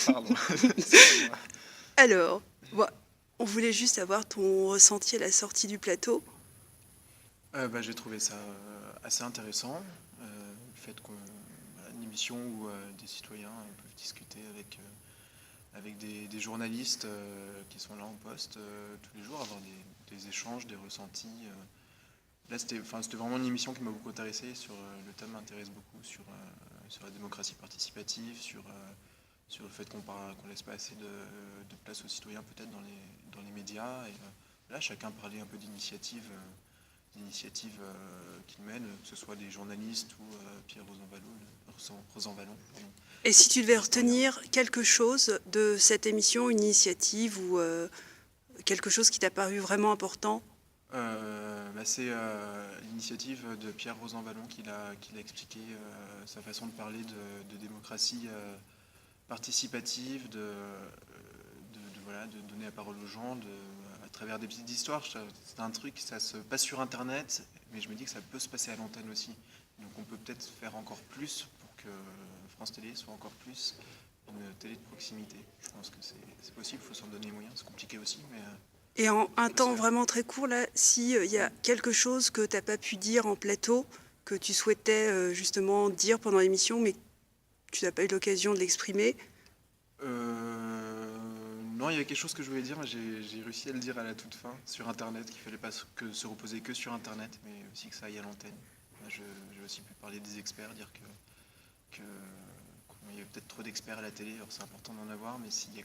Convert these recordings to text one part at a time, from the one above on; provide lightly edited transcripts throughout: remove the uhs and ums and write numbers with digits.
Pardon. Excusez-moi. Alors, bon, on voulait juste avoir ton ressenti à la sortie du plateau. J'ai trouvé ça assez intéressant. Le fait qu'on voilà, une émission où des citoyens peuvent discuter avec des journalistes qui sont là en poste tous les jours, avoir des échanges, des ressentis. Là, c'était vraiment une émission qui m'a beaucoup intéressé. Le thème m'intéresse beaucoup sur la démocratie participative, sur le fait qu'on laisse pas assez de place aux citoyens peut-être dans les médias. Et là, chacun parlait un peu d'initiatives qu'il mène, que ce soit des journalistes ou Pierre Rosanvallon, pardon, Et si tu devais historien. retenir quelque chose de cette émission, une initiative ou quelque chose qui t'a paru vraiment important? C'est l'initiative de Pierre Rosanvallon qu'il a expliqué sa façon de parler de démocratie participative, voilà, de donner la parole aux gens à travers des petites histoires. C'est un truc, ça se passe sur Internet, mais je me dis que ça peut se passer à l'antenne aussi. Donc on peut peut-être faire encore plus pour que France Télé soit encore plus une télé de proximité. Je pense que c'est possible, il faut s'en donner les moyens. C'est compliqué aussi, mais Et en un faut se temps faire. vraiment très court, là, s'il y a quelque chose que tu n'as pas pu dire en plateau, que tu souhaitais justement dire pendant l'émission, mais que tu n'as pas eu l'occasion de l'exprimer. Non, il y avait quelque chose que je voulais dire, mais j'ai réussi à le dire à la toute fin, sur Internet, qu'il fallait pas se reposer que sur Internet, mais aussi que ça aille à l'antenne. Là, j'ai aussi pu parler des experts, dire qu'il y a peut-être trop d'experts à la télé, alors c'est important d'en avoir, mais s'il y a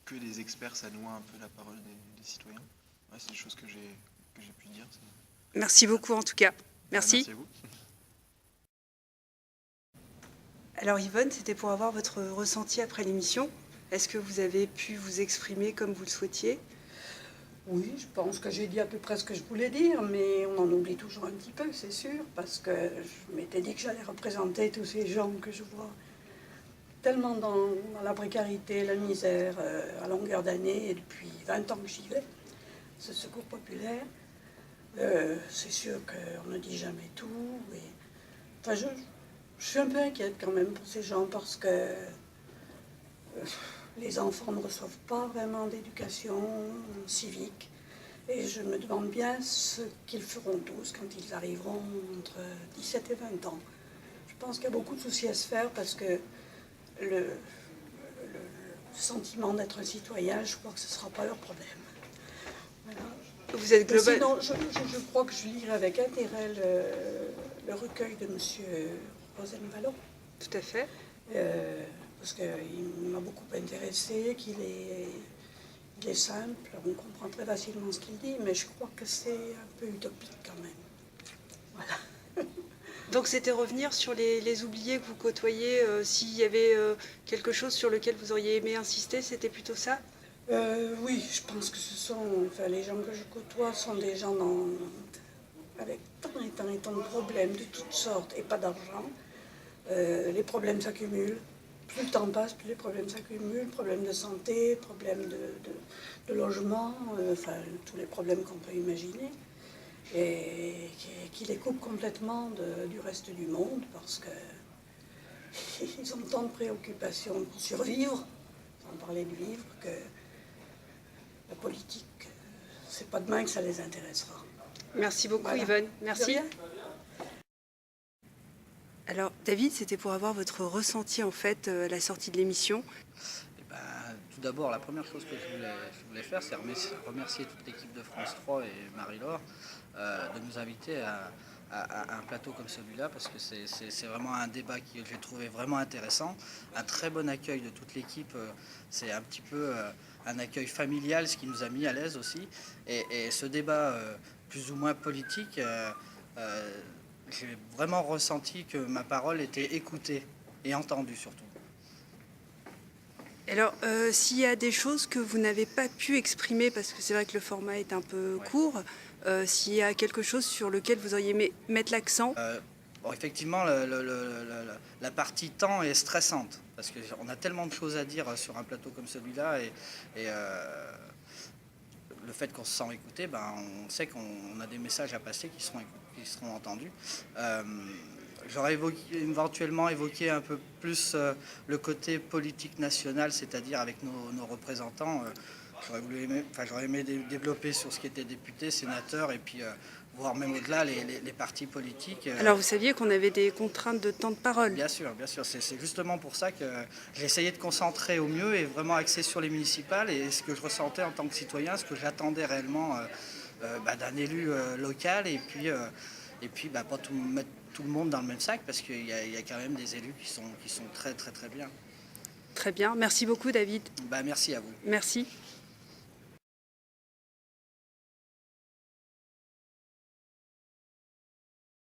que des experts, ça noie un peu la parole des citoyens. Ouais, c'est des choses que j'ai pu dire. Merci beaucoup en tout cas. Merci. Merci à vous. Alors Yvonne, c'était pour avoir votre ressenti après l'émission. Est-ce que vous avez pu vous exprimer comme vous le souhaitiez? Oui, je pense que j'ai dit à peu près ce que je voulais dire, mais on en oublie toujours un petit peu, c'est sûr, parce que je m'étais dit que j'allais représenter tous ces gens que je vois tellement dans la précarité, la misère, à longueur d'année, et depuis 20 ans que j'y vais, ce secours populaire. C'est sûr qu'on ne dit jamais tout, et enfin, je suis un peu inquiète quand même pour ces gens, parce que les enfants ne reçoivent pas vraiment d'éducation civique. Et je me demande bien ce qu'ils feront tous quand ils arriveront entre 17 et 20 ans. Je pense qu'il y a beaucoup de soucis à se faire parce que le sentiment d'être un citoyen, je crois que ce ne sera pas leur problème. Voilà. Vous êtes global. Sinon, je crois que je lirai avec intérêt le recueil de M. Rosanvallon. Tout à fait. Parce qu'il m'a beaucoup intéressé, qu'il est simple, on comprend très facilement ce qu'il dit, mais je crois que c'est un peu utopique quand même. Voilà. Donc c'était revenir sur les oubliés que vous côtoyez, s'il y avait quelque chose sur lequel vous auriez aimé insister, c'était plutôt ça? Oui, je pense que enfin, les gens que je côtoie sont des gens avec tant et tant de problèmes de toutes sortes et pas d'argent. Les problèmes s'accumulent. Plus le temps passe, plus les problèmes s'accumulent. Problèmes de santé, problèmes de logement, enfin tous les problèmes qu'on peut imaginer. Et qui les coupent complètement du reste du monde parce qu'ils ont tant de préoccupations pour survivre, sans parler de vivre, que la politique, c'est pas demain que ça les intéressera. Merci beaucoup Voilà. Yvonne, merci. De rien. Alors David, c'était pour avoir votre ressenti en fait à la sortie de l'émission. Eh ben, tout d'abord, la première chose que je voulais faire, c'est remercier toute l'équipe de France 3 et Marie-Laure de nous inviter à un plateau comme celui-là, parce que c'est vraiment un débat que j'ai trouvé vraiment intéressant. Un très bon accueil de toute l'équipe. C'est un petit peu un accueil familial, ce qui nous a mis à l'aise aussi. Et ce débat plus ou moins politique, j'ai vraiment ressenti que ma parole était écoutée et entendue surtout. Alors s'il y a des choses que vous n'avez pas pu exprimer, parce que c'est vrai que le format est un peu court, s'il y a quelque chose sur lequel vous auriez aimé mettre l'accent? Bon, effectivement, la partie temps est stressante, parce qu'on a tellement de choses à dire sur un plateau comme celui-là, et le fait qu'on se sent écouté, ben, on sait qu'on a des messages à passer qui seront entendus. J'aurais éventuellement évoqué un peu plus le côté politique national, c'est-à-dire avec nos représentants. J'aurais aimé développer sur ce qui était député, sénateur, et puis voire même au-delà les partis politiques. Alors vous saviez qu'on avait des contraintes de temps de parole. Bien sûr, c'est justement pour ça que j'ai essayé de concentrer au mieux et vraiment axer sur les municipales et ce que je ressentais en tant que citoyen, ce que j'attendais réellement d'un élu local et puis pas mettre tout le monde dans le même sac parce qu'il y a quand même des élus qui sont très très très bien. Très bien. Merci beaucoup, David. Merci à vous. Merci.